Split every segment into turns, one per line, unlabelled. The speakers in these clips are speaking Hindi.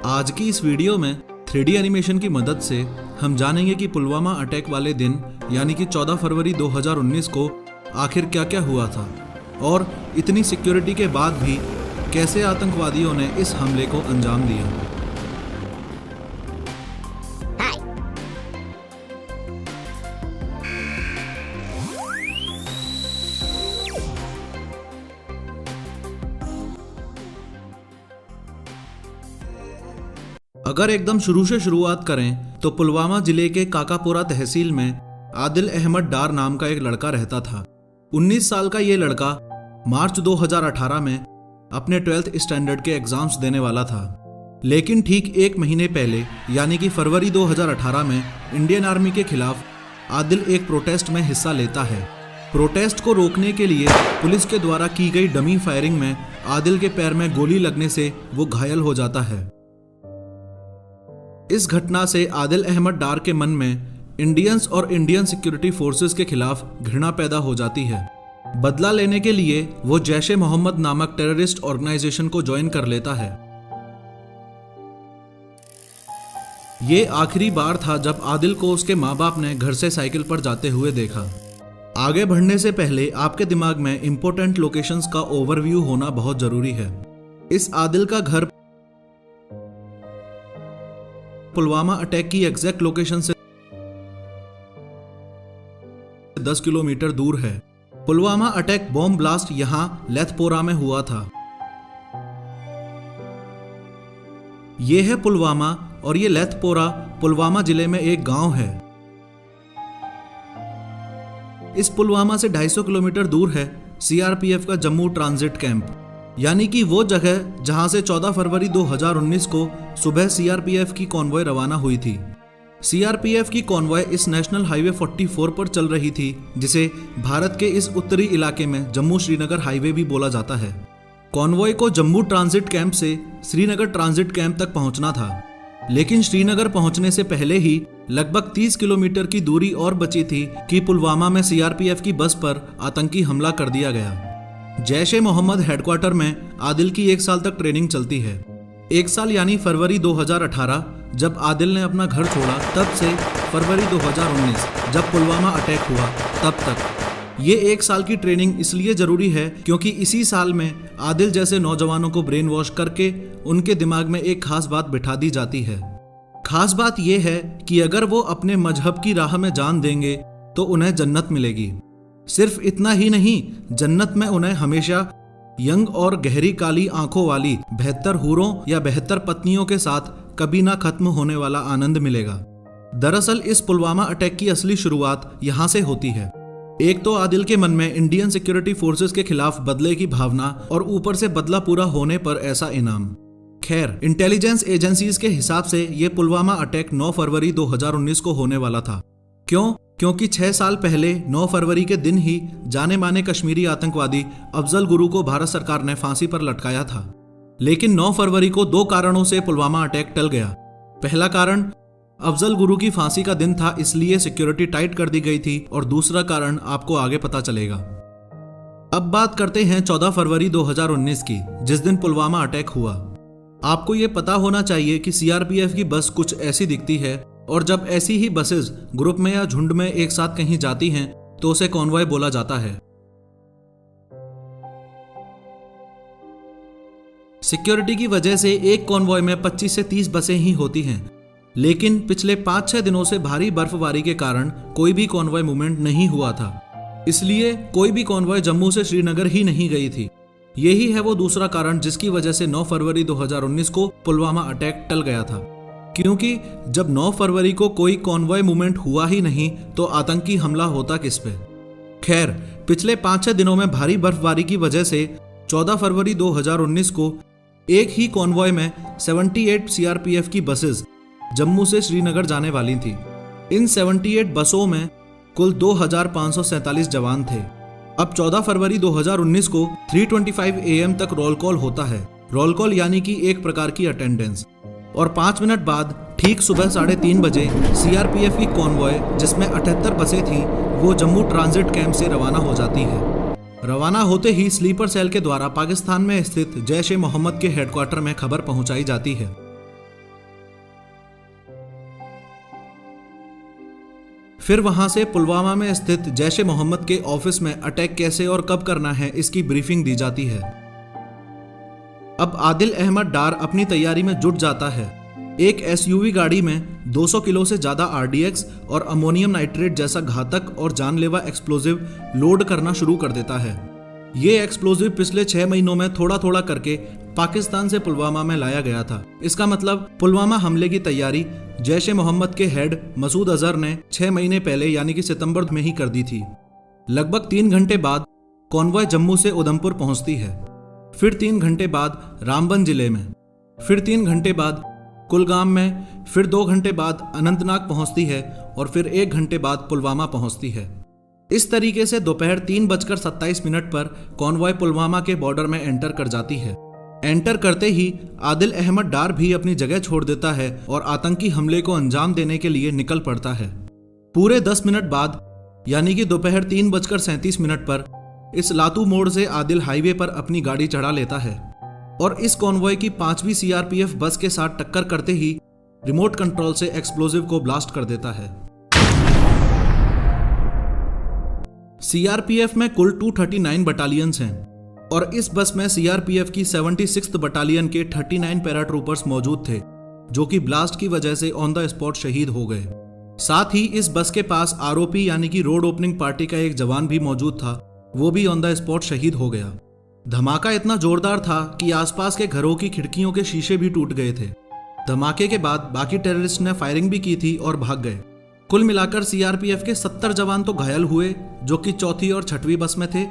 आज की इस वीडियो में 3D एनिमेशन की मदद से हम जानेंगे कि पुलवामा अटैक वाले दिन यानी कि 14 फरवरी 2019 को आखिर क्या क्या हुआ था और इतनी सिक्योरिटी के बाद भी कैसे आतंकवादियों ने इस हमले को अंजाम दिया। अगर एकदम शुरू से शुरुआत करें तो पुलवामा जिले के काकापुरा तहसील में आदिल अहमद डार नाम का एक लड़का रहता था। 19 साल का ये लड़का मार्च 2018 में अपने 12th स्टैंडर्ड के एग्जाम्स देने वाला था, लेकिन ठीक एक महीने पहले यानी कि फरवरी 2018 में इंडियन आर्मी के खिलाफ आदिल एक प्रोटेस्ट में हिस्सा लेता है। प्रोटेस्ट को रोकने के लिए पुलिस के द्वारा की गई डमी फायरिंग में आदिल के पैर में गोली लगने से वो घायल हो जाता है। इस घटना से आदिल अहमद डार के मन में इंडियंस और इंडियन सिक्योरिटी फोर्सेस के खिलाफ घृणा पैदा हो जाती है। बदला लेने के लिए वो जैश-ए मोहम्मद नामक टेररिस्ट ऑर्गेनाइजेशन को ज्वाइन कर लेता है। ये आखिरी बार था जब आदिल को उसके माँ बाप ने घर से साइकिल पर जाते हुए देखा। आगे बढ़ने से पहले आपके दिमाग में इंपॉर्टेंट लोकेशंस का ओवरव्यू होना बहुत जरूरी है। इस आदिल का घर पुलवामा अटैक की एग्जैक्ट लोकेशन से 10 किलोमीटर दूर है। पुलवामा अटैक बॉम्ब ब्लास्ट यहां लेथपोरा में हुआ था। यह है पुलवामा और यह लेथपोरा पुलवामा जिले में एक गांव है। इस पुलवामा से 250 किलोमीटर दूर है सीआरपीएफ का जम्मू ट्रांजिट कैंप, यानी कि वो जगह जहां से 14 फरवरी 2019 को सुबह सीआरपीएफ की कॉन्वॉय रवाना हुई थी। सीआरपीएफ की कॉन्वॉय इस नेशनल हाईवे 44 पर चल रही थी, जिसे भारत के इस उत्तरी इलाके में जम्मू श्रीनगर हाईवे भी बोला जाता है। कॉन्वॉय को जम्मू ट्रांजिट कैंप से श्रीनगर ट्रांजिट कैंप तक पहुंचना था, लेकिन श्रीनगर पहुंचने से पहले ही लगभग 30 किलोमीटर की दूरी और बची थी कि पुलवामा में सीआरपीएफ की बस पर आतंकी हमला कर दिया गया। जैश-ए मोहम्मद हेडक्वार्टर में आदिल की 1 साल तक ट्रेनिंग चलती है। 1 साल यानी फरवरी 2018 जब आदिल ने अपना घर छोड़ा, तब से फरवरी 2019 जब पुलवामा अटैक हुआ, तब तक ये 1 साल की ट्रेनिंग इसलिए जरूरी है क्योंकि इसी साल में आदिल जैसे नौजवानों को ब्रेन वॉश करके उनके दिमाग में एक खास बात बिठा दी जाती है। खास बात यह है कि अगर वो अपने मजहब की राह में जान देंगे तो उन्हें जन्नत मिलेगी। सिर्फ इतना ही नहीं, जन्नत में उन्हें हमेशा यंग और गहरी काली आंखों वाली 72 हूरों या 72 पत्नियों के साथ कभी ना खत्म होने वाला आनंद मिलेगा। दरअसल इस पुलवामा अटैक की असली शुरुआत यहां से होती है। एक तो आदिल के मन में इंडियन सिक्योरिटी फोर्सेस के खिलाफ बदले की भावना और ऊपर से बदला पूरा होने पर ऐसा इनाम। खैर, इंटेलिजेंस एजेंसीज के हिसाब से यह पुलवामा अटैक 9 फरवरी 2019 को होने वाला था। क्योंकि 6 साल पहले 9 फरवरी के दिन ही जाने माने कश्मीरी आतंकवादी अफजल गुरु को भारत सरकार ने फांसी पर लटकाया था। लेकिन 9 फरवरी को 2 कारणों से पुलवामा अटैक टल गया। पहला कारण अफजल गुरु की फांसी का दिन था, इसलिए सिक्योरिटी टाइट कर दी गई थी, और दूसरा कारण आपको आगे पता चलेगा। अब बात करते हैं 14 फरवरी 2019 की, जिस दिन पुलवामा अटैक हुआ। आपको ये पता होना चाहिए कि सीआरपीएफ की बस कुछ ऐसी दिखती है, और जब ऐसी ही बसेस ग्रुप में या झुंड में एक साथ कहीं जाती हैं तो उसे कॉन्वॉय बोला जाता है। सिक्योरिटी की वजह से एक कॉन्वॉय में 25 से 30 बसें ही होती हैं, लेकिन पिछले 5-6 दिनों से भारी बर्फबारी के कारण कोई भी कॉन्वॉय मूवमेंट नहीं हुआ था, इसलिए कोई भी कॉन्वॉय जम्मू से श्रीनगर ही नहीं गई थी। यही है वो दूसरा कारण जिसकी वजह से 9 फरवरी 2019 को पुलवामा अटैक टल गया था, क्योंकि जब 9 फरवरी को कोई कॉन्वॉय मूवमेंट हुआ ही नहीं तो आतंकी हमला होता किस पे। खैर, पिछले 5-6 दिनों में भारी बर्फबारी की वजह से 14 फरवरी 2019 को एक ही कॉन्वॉय में 78 सीआरपीएफ की बसेस जम्मू से श्रीनगर जाने वाली थी। इन 78 बसों में कुल 2547 जवान थे। अब 14 फरवरी 2019 को 3:25 AM तक रोल कॉल होता है। रोल कॉल यानी कि एक प्रकार की अटेंडेंस, और 5 मिनट बाद ठीक सुबह 3:30 बजे सीआरपीएफ की कॉन्वॉय, जिसमें 78 बसें थीं, वो जम्मू ट्रांजिट कैंप से रवाना हो जाती है। रवाना होते ही स्लीपर सेल के द्वारा पाकिस्तान में स्थित जैश-ए मोहम्मद के हेडक्वार्टर में खबर पहुंचाई जाती है। फिर वहां से पुलवामा में स्थित जैश ए मोहम्मद के ऑफिस में अटैक कैसे और कब करना है इसकी ब्रीफिंग दी जाती है। अब आदिल अहमद डार अपनी तैयारी में जुट जाता है। एक एसयूवी गाड़ी में 200 किलो से ज्यादा आरडीएक्स और अमोनियम नाइट्रेट जैसा घातक और जानलेवा एक्सप्लोजिव लोड करना शुरू कर देता है। ये एक्सप्लोजिव पिछले 6 महीनों में थोड़ा थोड़ा करके पाकिस्तान से पुलवामा में लाया गया था। इसका मतलब पुलवामा हमले की तैयारी जैश ए मोहम्मद के हेड मसूद अजहर ने 6 महीने पहले यानी कि सितंबर में ही कर दी थी। लगभग 3 घंटे बाद कॉन्वॉय जम्मू से उधमपुर पहुंचती है, फिर 3 घंटे बाद रामबन जिले में, फिर 3 घंटे बाद कुलगाम में, फिर 2 घंटे बाद अनंतनाग पहुंचती है और फिर 1 घंटे बाद पुलवामा पहुंचती है। इस तरीके से दोपहर 3:27 पर कॉन्वॉय पुलवामा के बॉर्डर में एंटर कर जाती है। एंटर करते ही आदिल अहमद डार भी अपनी जगह छोड़ देता है और आतंकी हमले को अंजाम देने के लिए निकल पड़ता है। पूरे 10 मिनट बाद यानी कि दोपहर 3:37 पर इस लातू मोड़ से आदिल हाईवे पर अपनी गाड़ी चढ़ा लेता है और इस कॉन्वॉय की 5वीं सीआरपीएफ बस के साथ टक्कर करते ही रिमोट कंट्रोल से एक्सप्लोजिव को ब्लास्ट कर देता है। सीआरपीएफ में कुल 239 बटालियंस हैं और इस बस में सीआरपीएफ की 76th बटालियन के 39 पैराट्रूपर्स मौजूद थे, जो कि ब्लास्ट की वजह से ऑन द स्पॉट शहीद हो गए। साथ ही इस बस के पास आरओपी यानी कि रोड ओपनिंग पार्टी का एक जवान भी मौजूद था, वो भी ऑन द स्पॉट शहीद हो गया। धमाका इतना जोरदार था कि आसपास के घरों की खिड़कियों के शीशे भी टूट गए थे। धमाके के बाद बाकी टेररिस्ट ने फायरिंग भी की थी और भाग गए। कुल मिलाकर सीआरपीएफ के 70 जवान तो घायल हुए, जो कि 4थी और 6वीं बस में थे,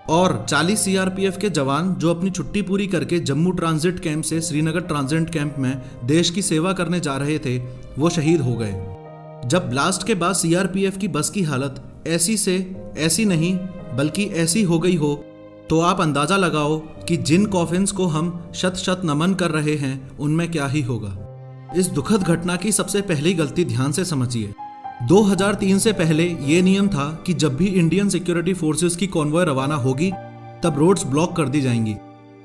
और 40 सीआरपीएफ के जवान जो अपनी छुट्टी पूरी करके जम्मू ट्रांजिट कैंप से श्रीनगर ट्रांजिट कैंप में देश की सेवा करने जा रहे थे, वो शहीद हो गए। जब ब्लास्ट के बाद सीआरपीएफ की बस की हालत ऐसी से ऐसी नहीं बल्कि ऐसी हो गई हो, तो आप अंदाजा लगाओ कि जिन कॉफिन्स को हम शत शत नमन कर रहे हैं उनमें क्या ही होगा। इस दुखद घटना की सबसे पहली गलती ध्यान से समझिए। 2003 से पहले ये नियम था कि जब भी इंडियन सिक्योरिटी फोर्सेस की कॉन्वॉय रवाना होगी तब रोड्स ब्लॉक कर दी जाएंगी,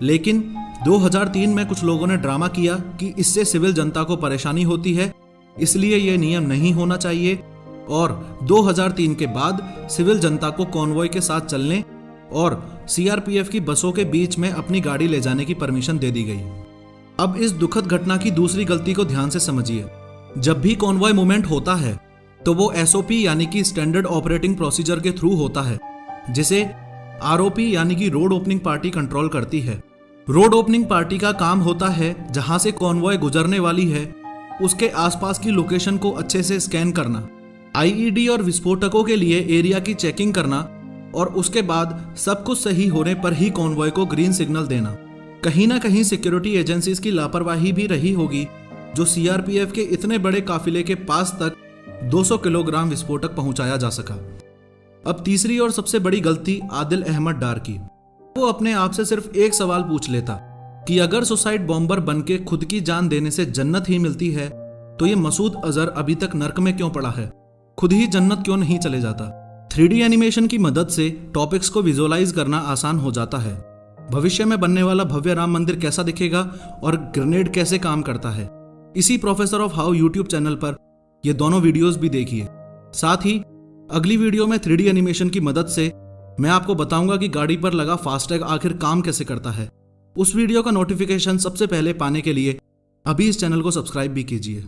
लेकिन 2003 में कुछ लोगों ने ड्रामा किया कि इससे सिविल जनता को परेशानी होती है, इसलिए ये नियम नहीं होना चाहिए, और 2003 के बाद सिविल जनता को कॉन्वॉय के साथ चलने और सीआरपीएफ की बसों के बीच में अपनी गाड़ी ले जाने की परमिशन दे दी गई। अब इस दुखद घटना की दूसरी गलती को ध्यान से समझिए। जब भी कॉन्वॉय मूवमेंट होता है तो वो एसओपी यानी कि स्टैंडर्ड ऑपरेटिंग प्रोसीजर के थ्रू होता है, जिसे आरओपी यानी कि रोड ओपनिंग पार्टी कंट्रोल करती है। रोड ओपनिंग पार्टी का काम होता है जहां से कॉन्वॉय गुजरने वाली है उसके आसपास की लोकेशन को अच्छे से स्कैन करना, आईईडी और विस्फोटकों के लिए एरिया की चेकिंग करना, और उसके बाद सब कुछ सही होने पर ही कॉन्वॉय को ग्रीन सिग्नल देना। कहीं ना कहीं सिक्योरिटी एजेंसीज की लापरवाही भी रही होगी, जो सीआरपीएफ के इतने बड़े काफिले के पास तक 200 किलोग्राम विस्फोटक पहुंचाया जा सका। अब तीसरी और सबसे बड़ी गलती आदिल अहमद डार की। वो अपने आप से सिर्फ एक सवाल पूछ लेता कि अगर सुसाइड बॉम्बर बनके खुद की जान देने से जन्नत ही मिलती है तो ये मसूद अजहर अभी तक नर्क में क्यों पड़ा है, खुद ही जन्नत क्यों नहीं चले जाता। 3D एनिमेशन की मदद से टॉपिक्स को विजुअलाइज करना आसान हो जाता है। भविष्य में बनने वाला भव्य राम मंदिर कैसा दिखेगा और ग्रेनेड कैसे काम करता है, इसी professor of how YouTube channel पर ये दोनों वीडियोस भी देखिए। साथ ही अगली वीडियो में 3D एनिमेशन की मदद से मैं आपको बताऊंगा कि गाड़ी पर लगा फास्टैग आखिर काम कैसे करता है। उस वीडियो का नोटिफिकेशन सबसे पहले पाने के लिए अभी इस चैनल को सब्सक्राइब भी कीजिए।